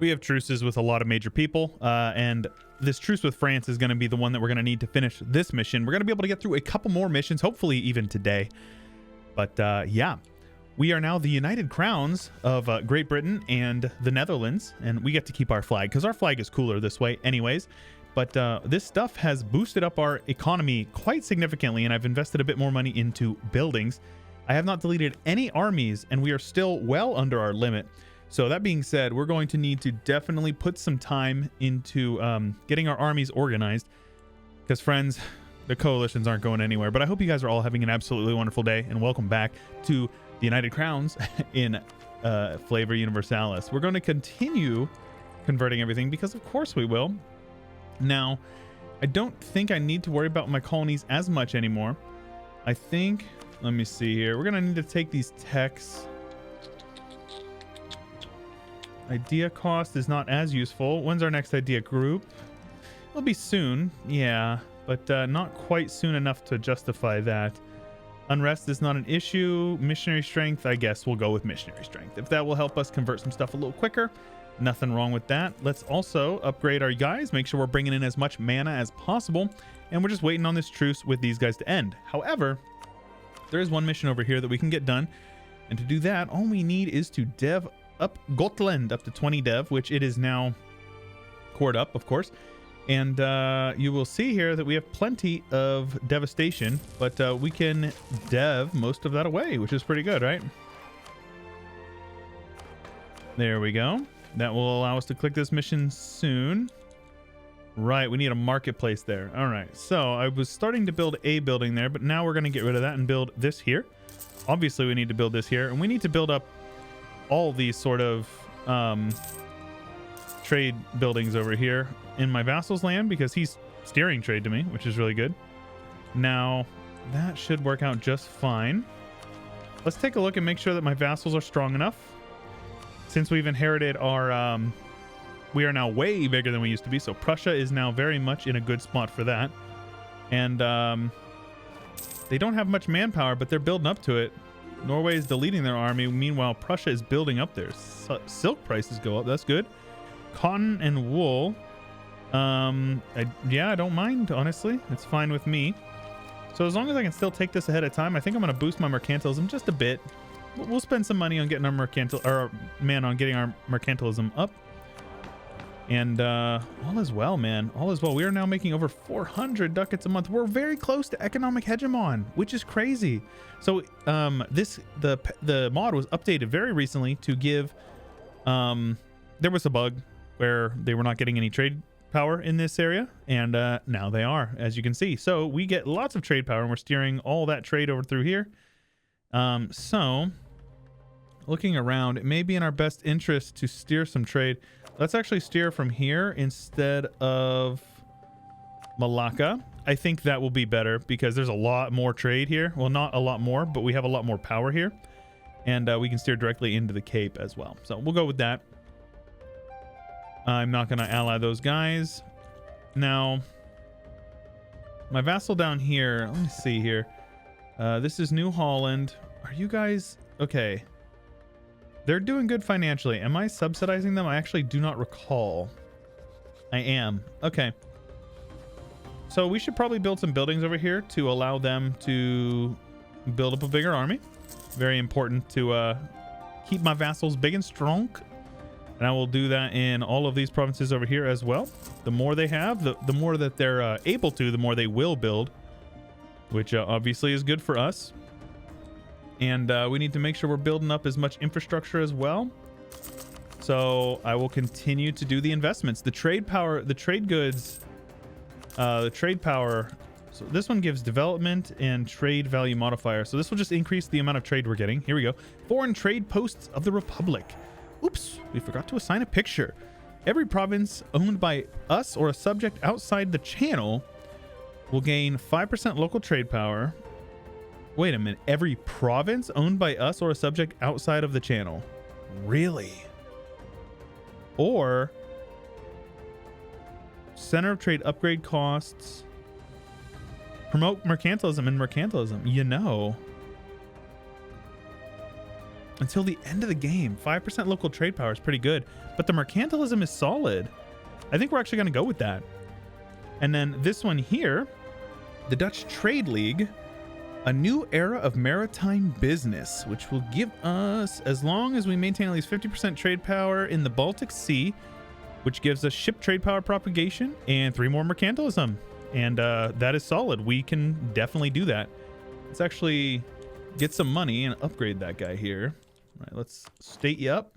We have truces with a lot of major people, and this truce with France is going to be the one that we're going to need to finish this mission. We're going to be able to get through a couple more missions, hopefully even today. But yeah, we are now the United Crowns of Great Britain and the Netherlands, and we get to keep our flag because our flag is cooler this way anyways. But this stuff has boosted up our economy quite significantly, and I've invested a bit more money into buildings. I have not deleted any armies, and we are still well under our limit. So that being said, we're going to need to definitely put some time into getting our armies organized because, friends, the coalitions aren't going anywhere. But I hope you guys are all having an absolutely wonderful day, and welcome back to the United Crowns in Flavor Universalis. We're going to continue converting everything because, of course, we will. Now, I don't think I need to worry about my colonies as much anymore. I think, let me see here. We're going to need to take these techs. Idea cost is not as useful. When's our next idea group? It'll be soon, yeah, but not quite soon enough to justify that. Unrest is not an issue. Missionary Strength, I guess we'll go with Missionary Strength. If that will help us convert some stuff a little quicker, nothing wrong with that. Let's also upgrade our guys, make sure we're bringing in as much mana as possible, and we're just waiting on this truce with these guys to end. However, there is one mission over here that we can get done, and to do that, all we need is to dev up Gotland up to 20 dev, which it is now cored up, of course. And you will see here that we have plenty of devastation, but we can dev most of that away, which is pretty good, right? There we go. That will allow us to click this mission soon. Right, we need a marketplace there. All right, so I was starting to build a building there, but now we're going to get rid of that and build this here. Obviously, we need to build this here, and we need to build up all these sort of trade buildings over here in my vassal's land because he's steering trade to me, which is really good. Now, that should work out just fine. Let's take a look and make sure that my vassals are strong enough. Since we've inherited our... we are now way bigger than we used to be, so Prussia is now very much in a good spot for that. And they don't have much manpower, but they're building up to it. Norway is deleting their army. Meanwhile, Prussia is building up theirs. Silk prices go up. That's good. Cotton and wool. Yeah, I don't mind, honestly. It's fine with me. So as long as I can still take this ahead of time, I think I'm going to boost my mercantilism just a bit. We'll spend some money on getting our on getting our mercantilism up. And all is well, man. All is well. We are now making over 400 ducats a month. We're very close to economic hegemon, which is crazy. So the mod was updated very recently to give... there was a bug where they were not getting any trade power in this area, and now they are, as you can see. So we get lots of trade power, and we're steering all that trade over through here. So looking around, it may be in our best interest to steer some trade. Let's actually steer from here instead of Malacca. I think that will be better because there's a lot more trade here. Well, not a lot more, but we have a lot more power here. And we can steer directly into the Cape as well. So we'll go with that. I'm not going to ally those guys. Now, my vassal down here, let me see here. This is New Holland. Are you guys... Okay. They're doing good financially. Am I subsidizing them? I actually do not recall. I am. Okay. So we should probably build some buildings over here to allow them to build up a bigger army. Very important to keep my vassals big and strong. And I will do that in all of these provinces over here as well. The more they have, the more that they're able to, the more they will build, which obviously is good for us. And we need to make sure we're building up as much infrastructure as well. So I will continue to do the investments. The trade power, the trade goods, the trade power. So this one gives development and trade value modifier. So this will just increase the amount of trade we're getting. Here we go. Foreign trade posts of the Republic. Oops, we forgot to assign a picture. Every province owned by us or a subject outside the channel will gain 5% local trade power. Wait a minute. Every province owned by us or a subject outside of the channel. Really? Or center of trade upgrade costs. Promote mercantilism and mercantilism. You know. until the end of the game. 5% local trade power is pretty good, but the mercantilism is solid. I think we're actually going to go with that. And then this one here, the Dutch Trade League, a new era of maritime business, which will give us, as long as we maintain at least 50% trade power in the Baltic Sea, which gives us ship trade power propagation and 3 more mercantilism. And that is solid. We can definitely do that. Let's actually get some money and upgrade that guy here. All right, let's state you up.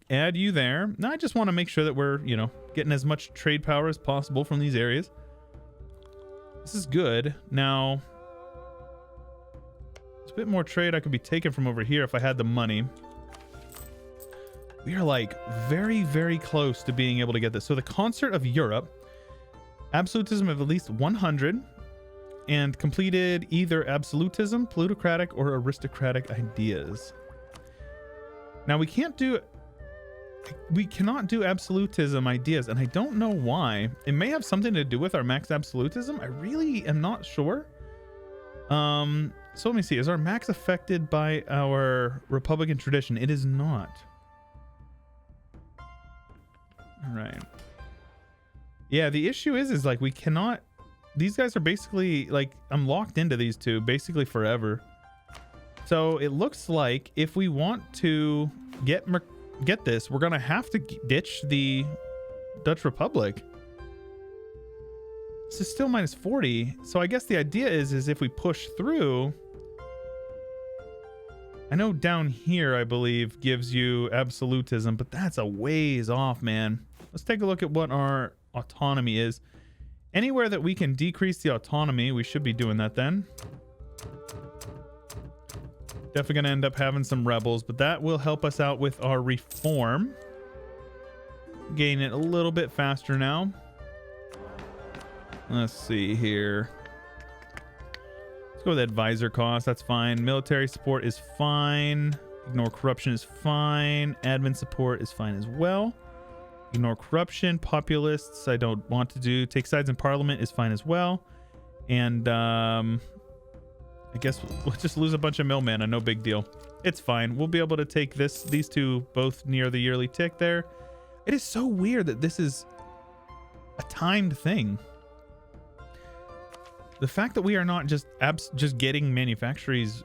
Add you there. Now I just want to make sure that we're, you know, getting as much trade power as possible from these areas. This is good. Now, there's a bit more trade I could be taking from over here if I had the money. We are like very, very close to being able to get this. So the Concert of Europe, absolutism of at least 100, and completed either absolutism, plutocratic, or aristocratic ideas. Now we cannot do absolutism ideas, and I don't know why. It may have something to do with our max absolutism. I really am not sure. So let me see. Is our max affected by our Republican tradition? It is not. All right. Yeah, the issue is like we cannot. These guys are basically like, I'm locked into these two basically forever. So it looks like if we want to get this, we're gonna have to ditch the Dutch Republic. This is still minus 40. So I guess the idea is if we push through, I know down here I believe gives you absolutism, but that's a ways off, man. Let's take a look at what our autonomy is. Anywhere that we can decrease the autonomy, we should be doing that then. Definitely going to end up having some rebels, but that will help us out with our reform. Gain it a little bit faster now. Let's see here. Let's go with advisor cost. That's fine. Military support is fine. Ignore corruption is fine. Admin support is fine as well. Ignore corruption. Populists, I don't want to do. Take sides in parliament is fine as well. And I guess we'll just lose a bunch of millmen. No big deal. It's fine. We'll be able to take these two both near the yearly tick there. It is so weird that this is a timed thing. The fact that we are not just getting manufactories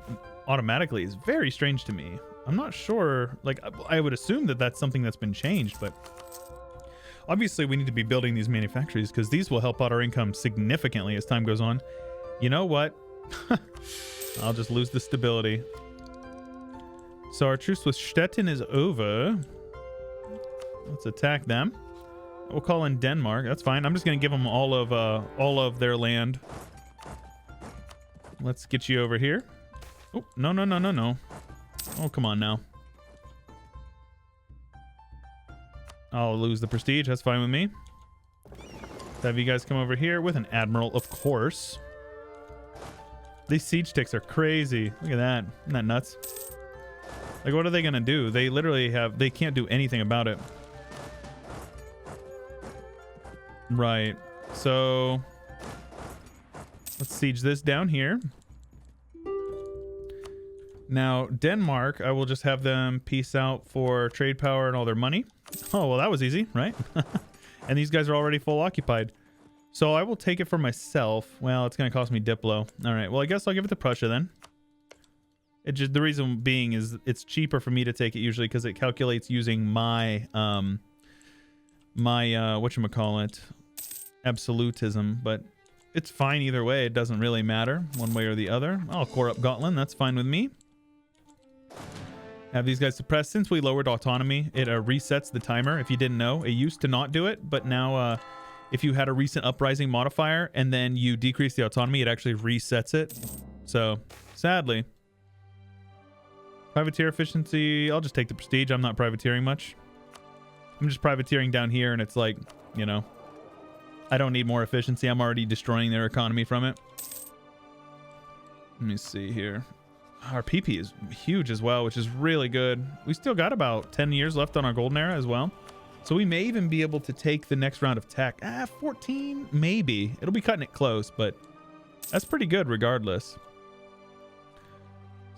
automatically is very strange to me. I'm not sure. Like, I would assume that that's something that's been changed, but obviously we need to be building these manufactories because these will help out our income significantly as time goes on. You know what? I'll just lose the stability. So our truce with Stettin is over. Let's attack them. We'll call in Denmark. That's fine. I'm just going to give them all of their land. Let's get you over here. Oh, no. Oh, come on now. I'll lose the prestige. That's fine with me. Let's have you guys come over here with an admiral, of course. These siege ticks are crazy. Look at that. Isn't that nuts? Like, what are they going to do? They literally they can't do anything about it. Right. So let's siege this down here. Now, Denmark, I will just have them peace out for trade power and all their money. Oh, well, that was easy, right? And these guys are already full occupied. So I will take it for myself. Well, it's going to cost me Diplo. All right. Well, I guess I'll give it to Prussia then. The reason being is it's cheaper for me to take it usually because it calculates using my whatchamacallit, absolutism, but it's fine either way. It doesn't really matter one way or the other. I'll core up Gotland. That's fine with me. Have these guys suppressed. Since we lowered autonomy, it resets the timer. If you didn't know, it used to not do it, but now if you had a recent uprising modifier and then you decrease the autonomy, it actually resets it. So sadly, privateer efficiency, I'll just take the prestige. I'm not privateering much. I'm just privateering down here, and it's like, you know, I don't need more efficiency. I'm already destroying their economy from it. Let me see here. Our PP is huge as well, which is really good. We still got about 10 years left on our golden era as well. So we may even be able to take the next round of tech. 14, maybe. It'll be cutting it close, but that's pretty good regardless.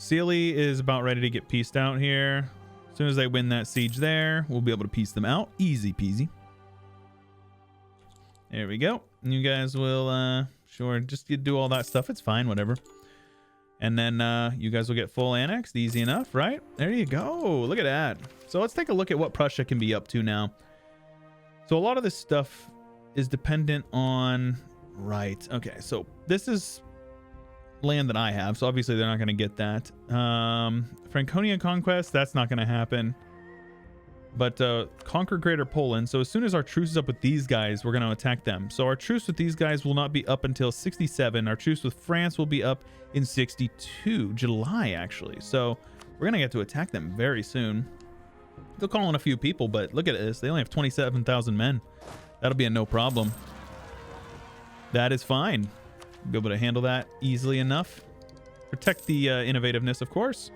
Sealy is about ready to get pieced out here. As soon as they win that siege there, we'll be able to piece them out. Easy peasy. There we go. You guys will, sure, just do all that stuff. It's fine, whatever. And then you guys will get full annexed. Easy enough, right? There you go. Look at that. So let's take a look at what Prussia can be up to now. So a lot of this stuff is dependent on... Right. Okay, so this is land that I have, so obviously they're not going to get that. Franconia conquest, that's not going to happen. But conquer Greater Poland. So as soon as our truce is up with these guys, we're going to attack them. So our truce with these guys will not be up until 67. Our truce with France will be up in 62, July actually. So we're going to get to attack them very soon. They'll call in a few people, but look at this. They only have 27,000 men. That'll be a no problem. That is fine. Be able to handle that easily enough. Protect the innovativeness, of course.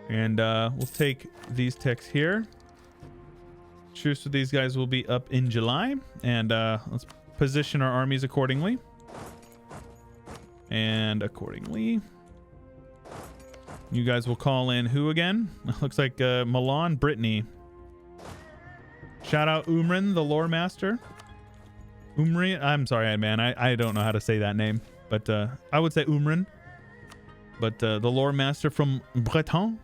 And we'll take these techs here. Truce with these guys will be up in July. And let's position our armies accordingly. And accordingly, you guys will call in who again? Looks like Milan, Brittany. Shout out Umran, the lore master. Umri, I'm sorry, man. I don't know how to say that name, but I would say Umran. But the lore master from Breton.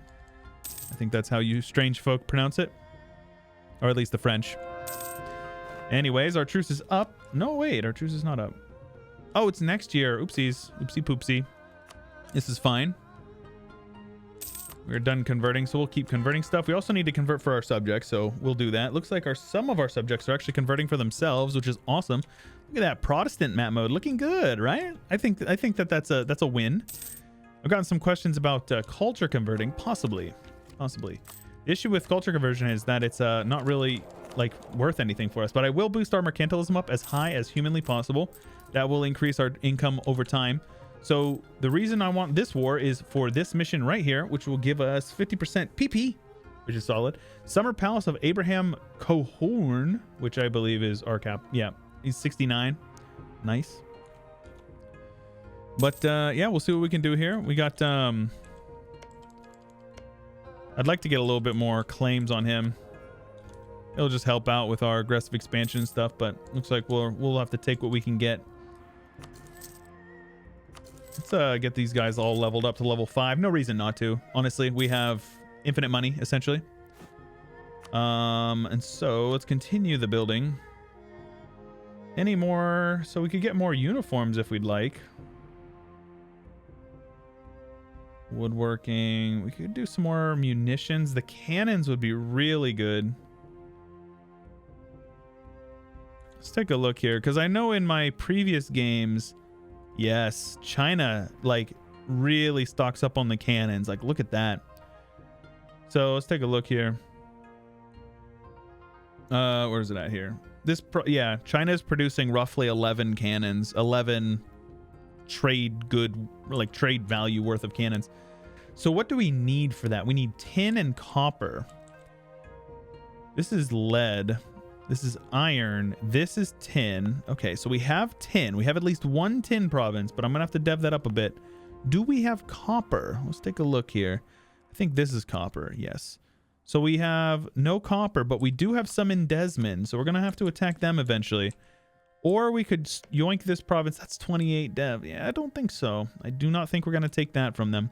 I think that's how you strange folk pronounce it. Or at least the French. Anyways, our truce is up. No, wait, our truce is not up. Oh, it's next year. Oopsies. Oopsie poopsie. This is fine. We're done converting, so we'll keep converting stuff. We also need to convert for our subjects, so we'll do that. Looks like some of our subjects are actually converting for themselves, which is awesome. Look at that Protestant map mode, looking good, right? I think that's a win. I've gotten some questions about culture converting, possibly. The issue with culture conversion is that it's not really like worth anything for us, but I will boost our mercantilism up as high as humanly possible. That will increase our income over time. So the reason I want this war is for this mission right here, which will give us 50% PP, which is solid. Summer Palace of Abraham Cohorn, which I believe is our cap. Yeah, he's 69. Nice. But yeah, we'll see what we can do here. We got I'd like to get a little bit more claims on him. It'll just help out with our aggressive expansion stuff, but looks like we'll have to take what we can get. Let's get these guys all leveled up to level 5. No reason not to. Honestly, we have infinite money, essentially. And so let's continue the building. Any more? So we could get more uniforms if we'd like. Woodworking. We could do some more munitions. The cannons would be really good. Let's take a look here, because I know in my previous games, yes, China like really stocks up on the cannons. Like, look at that. So let's take a look here. Where's it at here? Yeah, China is producing roughly 11 cannons, 11 trade value worth of cannons. So what do we need for that? We need tin and copper. This is lead. This is iron. This is tin. Okay, so we have tin. We have at least one tin province, but I'm gonna have to dev that up a bit. Do we have copper? Let's take a look here. I think this is copper. Yes. So we have no copper, but we do have some in Desmond, so we're gonna have to attack them eventually. Or we could yoink this province. That's 28 dev. Yeah, I don't think so. I do not think we're gonna take that from them.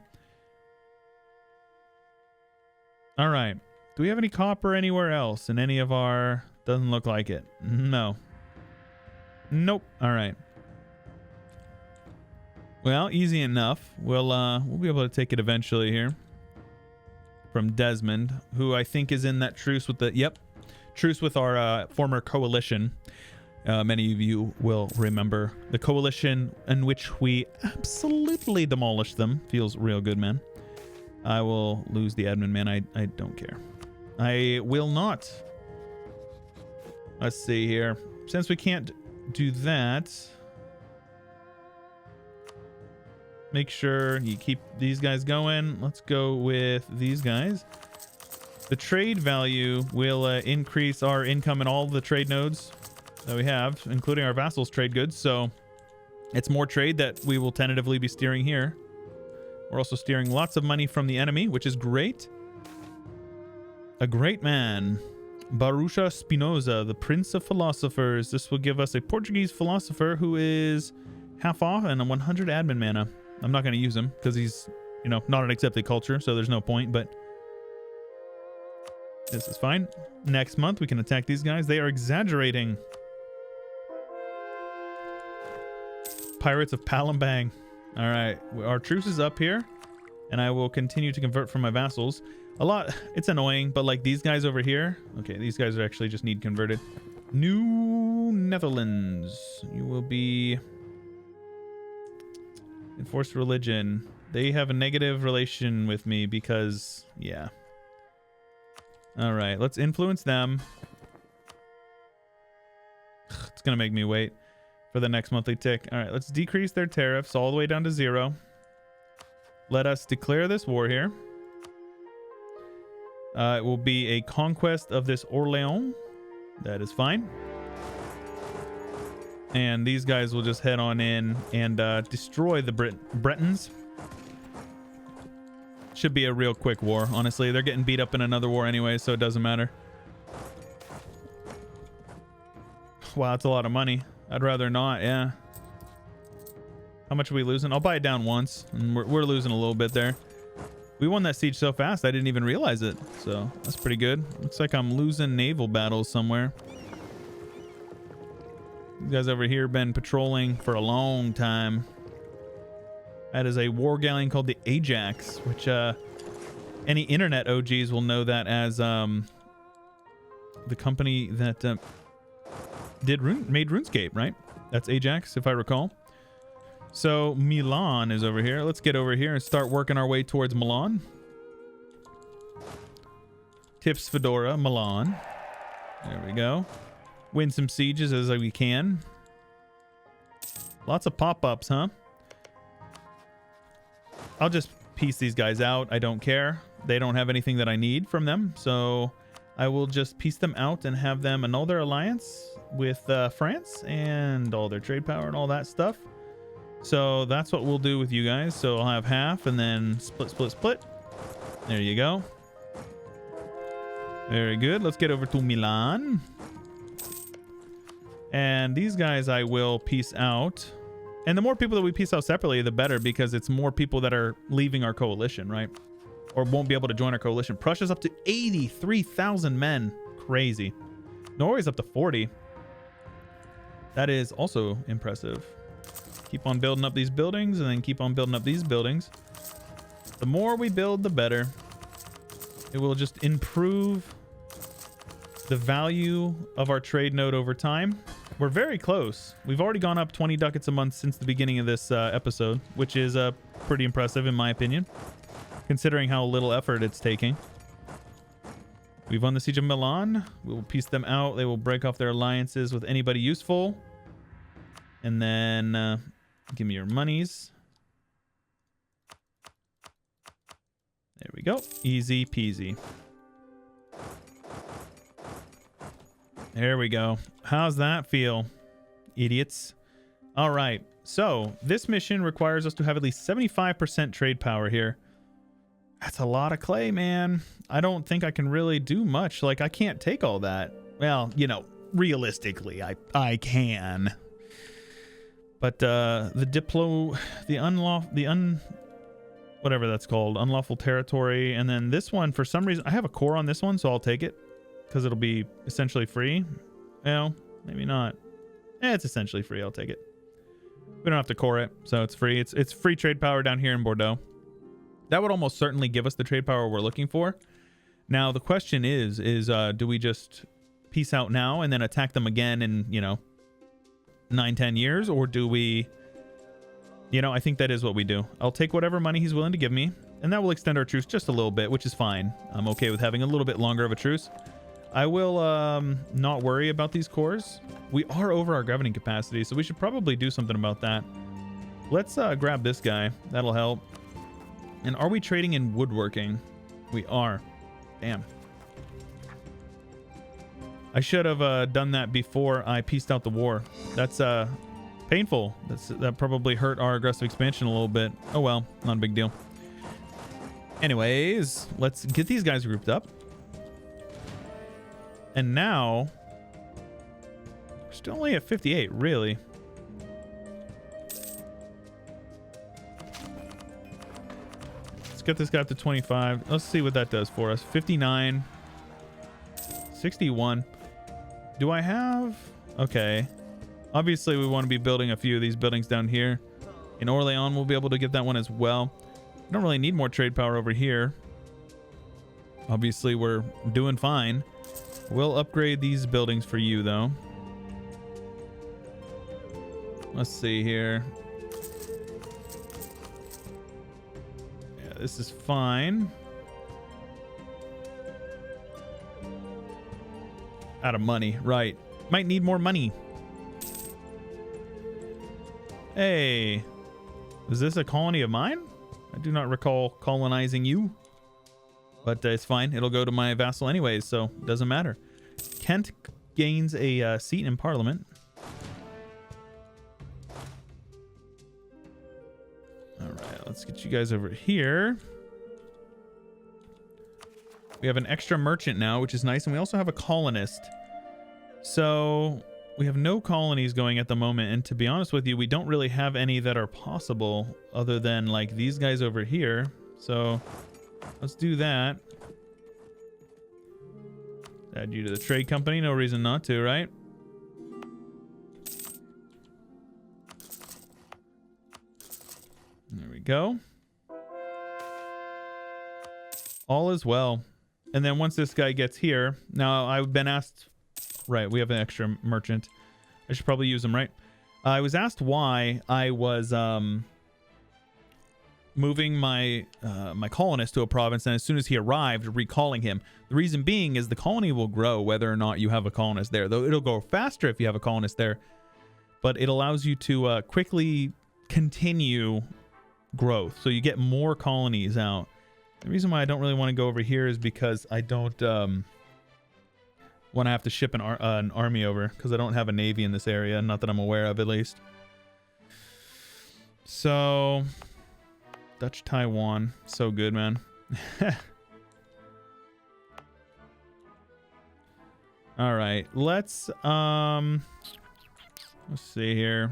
All right. Do we have any copper anywhere else in any of our... Doesn't look like it. No. Nope. All right. Well, easy enough. We'll be able to take it eventually here. From Desmond, who I think is in that truce with the... Yep. Truce with our former coalition. Many of you will remember the coalition in which we absolutely demolished them. Feels real good, man. I will lose the admin, man. I don't care. I will not. Let's see here. Since we can't do that, make sure you keep these guys going. Let's go with these guys. The trade value will increase our income in all the trade nodes that we have, including our vassals' trade goods. So it's more trade that we will tentatively be steering here. We're also steering lots of money from the enemy, which is great. A great man. Barusha Spinoza, the Prince of Philosophers. This will give us a Portuguese philosopher who is half off and a 100 admin mana. I'm not going to use him because he's, you know, not an accepted culture, so there's no point, but this is fine. Next month, we can attack these guys. They are exaggerating. Pirates of Palembang. All right, our truce is up here, and I will continue to convert from my vassals. A lot, it's annoying, but like these guys over here. Okay, these guys are actually just need converted. New Netherlands. You will be enforced religion. They have a negative relation with me because, yeah. All right, let's influence them. It's going to make me wait for the next monthly tick. All right, let's decrease their tariffs all the way down to 0. Let us declare this war here. It will be a conquest of this Orléans. That is fine. And these guys will just head on in and destroy the Bretons. Should be a real quick war, honestly. They're getting beat up in another war anyway, so it doesn't matter. Wow, that's a lot of money. I'd rather not, yeah. How much are we losing? I'll buy it down once, and we're losing a little bit there. We won that siege so fast, I didn't even realize it. So, that's pretty good. Looks like I'm losing naval battles somewhere. You guys over here been patrolling for a long time. That is a war galleon called the Ajax, which any internet OGs will know that as the company that made RuneScape, right? That's Ajax, if I recall. So Milan is over here. Let's get over here and start working our way towards Milan. Tips Fedora, Milan. There we go. Win some sieges as we can. Lots of pop-ups, huh? I'll just piece these guys out. I don't care. They don't have anything that I need from them. So I will just piece them out and have them annul their alliance with France and all their trade power and all that stuff. So that's what we'll do with you guys. So I'll have half and then split, split, split. There you go. Very good. Let's get over to Milan. And these guys I will piece out. And the more people that we piece out separately, the better, because it's more people that are leaving our coalition, right? Or won't be able to join our coalition. Prussia's up to 83,000 men. Crazy. Norway's up to 40. That is also impressive. Keep on building up these buildings and then keep on building up these buildings. The more we build, the better. It will just improve the value of our trade node over time. We're very close. We've already gone up 20 ducats a month since the beginning of this episode, which is pretty impressive in my opinion, considering how little effort it's taking. We've won the Siege of Milan. We will piece them out. They will break off their alliances with anybody useful. And then give me your monies. There we go. Easy peasy. There we go. How's that feel, idiots? All right. So this mission requires us to have at least 75% trade power here. That's a lot of clay, man. I don't think I can really do much. Like, I can't take all that. Well, you know, realistically, I can. But whatever that's called, unlawful territory, and then this one, for some reason, I have a core on this one, so I'll take it because it'll be essentially free. Well, maybe not. It's essentially free. I'll take it. We don't have to core it, so it's free. It's free trade power down here in Bordeaux. That would almost certainly give us the trade power we're looking for. Now the question is do we just peace out now and then attack them again in, you know, 9-10 years, or do we, you know, I think that is what we do. I'll take whatever money he's willing to give me, and that will extend our truce just a little bit, which is fine. I'm okay with having a little bit longer of a truce. I will not worry about these cores. We are over our governing capacity, so we should probably do something about that. Let's grab this guy. That'll help. And are we trading in woodworking? We are. Damn. I should have done that before I pieced out the war. That's painful. That probably hurt our aggressive expansion a little bit. Oh well, not a big deal. Anyways, let's get these guys grouped up. And now, we're still only at 58, really. Let's get this guy up to 25. Let's see what that does for us. 59. 61. Do I have... Okay. Obviously, we want to be building a few of these buildings down here. In Orléans, we'll be able to get that one as well. I don't really need more trade power over here. Obviously, we're doing fine. We'll upgrade these buildings for you, though. Let's see here. Yeah, this is fine. Out of money, right. Might need more money. Hey, is this a colony of mine? I do not recall colonizing you. But it's fine. It'll go to my vassal anyways, so it doesn't matter. Kent gains a seat in Parliament. All right, let's get you guys over here. We have an extra merchant now, which is nice, and we also have a colonist. So we have no colonies going at the moment, and to be honest with you, we don't really have any that are possible other than like these guys over here. So let's do that. Add you to the trade company. No reason not to, right? There we go. All is well. And then once this guy gets here, now I've been asked, right, we have an extra merchant. I should probably use him, right? I was asked why I was moving my my colonist to a province, and as soon as he arrived, recalling him. The reason being is the colony will grow whether or not you have a colonist there, though it'll go faster if you have a colonist there, but it allows you to quickly continue growth, so you get more colonies out. The reason why I don't really want to go over here is because I don't want to have to ship an army over, because I don't have a navy in this area, not that I'm aware of at least. So Dutch Taiwan, so good, man. All right, let's see here.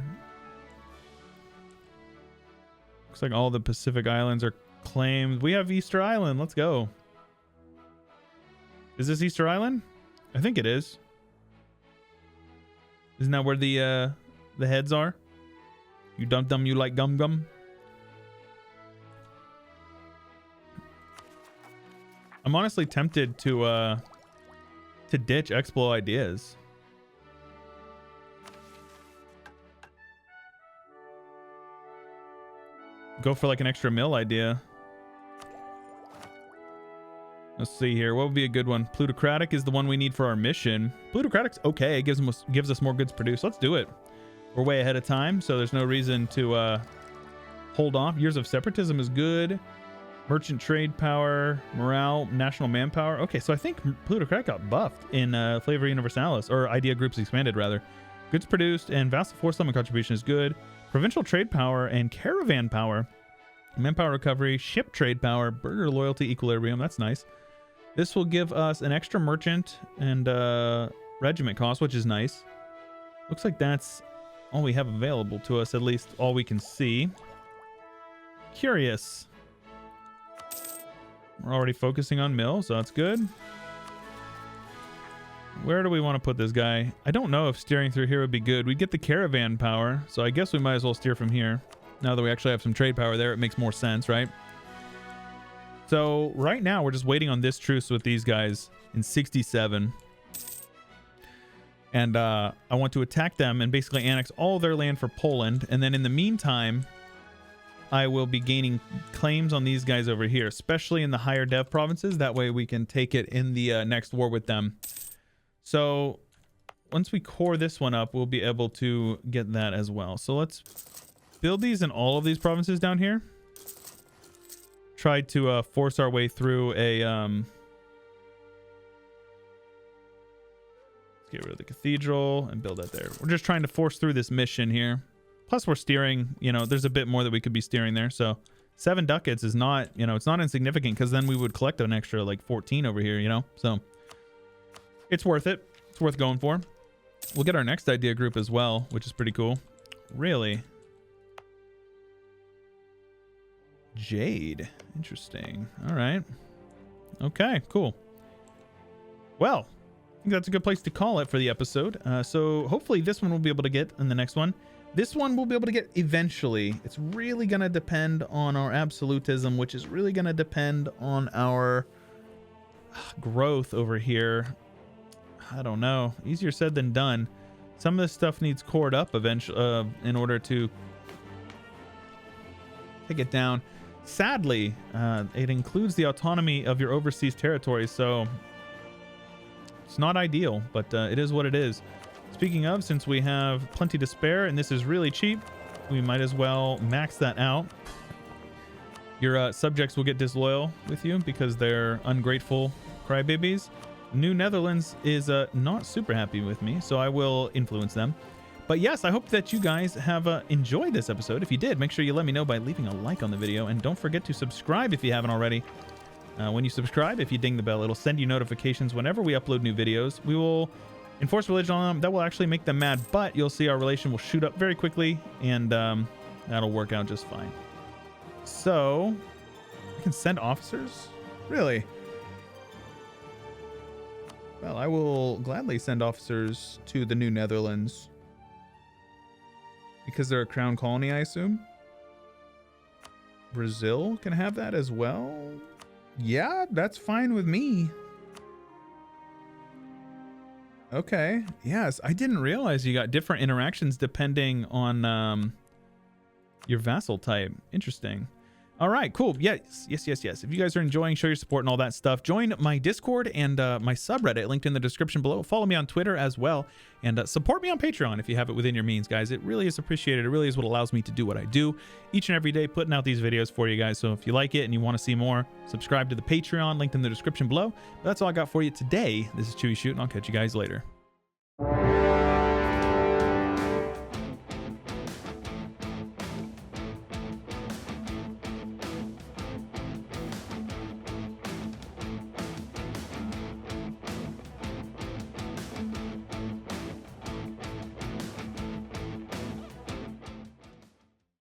Looks like all the Pacific Islands are claimed. We have Easter Island. Let's go. Is this Easter Island? I think it is. Isn't that where the heads are? You dum-dum, you like gum-gum? I'm honestly tempted to ditch Explo ideas. Go for like an extra mill idea. Let's see here. What would be a good one? Plutocratic is the one we need for our mission. Plutocratic's okay. It gives us more goods produced. Let's do it. We're way ahead of time, so there's no reason to hold off. Years of separatism is good. Merchant trade power, morale, national manpower. Okay, so I think Plutocratic got buffed in Flavor Universalis, or Idea Groups Expanded, rather. Goods produced and vassal force limit contribution is good. Provincial trade power and caravan power. Manpower recovery, ship trade power, burger loyalty equilibrium. That's nice. This will give us an extra merchant and regiment cost, which is nice. Looks like that's all we have available to us, at least all we can see. Curious. We're already focusing on mill, so that's good. Where do we want to put this guy? I don't know if steering through here would be good. We'd get the caravan power, so I guess we might as well steer from here. Now that we actually have some trade power there, it makes more sense, right? So right now, we're just waiting on this truce with these guys in 67. And I want to attack them and basically annex all their land for Poland. And then in the meantime, I will be gaining claims on these guys over here, especially in the higher dev provinces. That way we can take it in the next war with them. So once we core this one up, we'll be able to get that as well. So let's build these in all of these provinces down here. Try to force our way through a... let's get rid of the cathedral and build that there. We're just trying to force through this mission here. Plus we're steering, you know, there's a bit more that we could be steering there, so 7 ducats is not, you know, it's not insignificant, because then we would collect an extra like 14 over here, you know, so it's worth it. It's worth going for. We'll get our next idea group as well, which is pretty cool. Really? Jade. Interesting. All right. Okay, cool. Well, I think that's a good place to call it for the episode. So hopefully this one we'll be able to get in the next one. This one we'll be able to get eventually. It's really going to depend on our absolutism, which is really going to depend on our growth over here. I don't know. Easier said than done. Some of this stuff needs cored up eventually in order to take it down. Sadly, it includes the autonomy of your overseas territories, so it's not ideal, but it is what it is. Speaking of, since we have plenty to spare and this is really cheap, we might as well max that out. Your subjects will get disloyal with you because they're ungrateful crybabies. New Netherlands is not super happy with me, so I will influence them. But yes, I hope that you guys have enjoyed this episode. If you did, make sure you let me know by leaving a like on the video, and don't forget to subscribe if you haven't already. When you subscribe, if you ding the bell, it'll send you notifications whenever we upload new videos. We will enforce religion on them. That will actually make them mad, but you'll see our relation will shoot up very quickly, and that'll work out just fine. So, I can send officers? Really? Well, I will gladly send officers to the New Netherlands. Because they're a crown colony, I assume? Brazil can have that as well? Yeah, that's fine with me. Okay. Yes, I didn't realize you got different interactions depending on your vassal type. Interesting. All right, cool. Yes. If you guys are enjoying, show your support and all that stuff. Join my Discord and my subreddit linked in the description below. Follow me on Twitter as well. And support me on Patreon if you have it within your means, guys. It really is appreciated. It really is what allows me to do what I do each and every day, putting out these videos for you guys. So if you like it and you want to see more, subscribe to the Patreon linked in the description below. But that's all I got for you today. This is Chewyshoot, and I'll catch you guys later.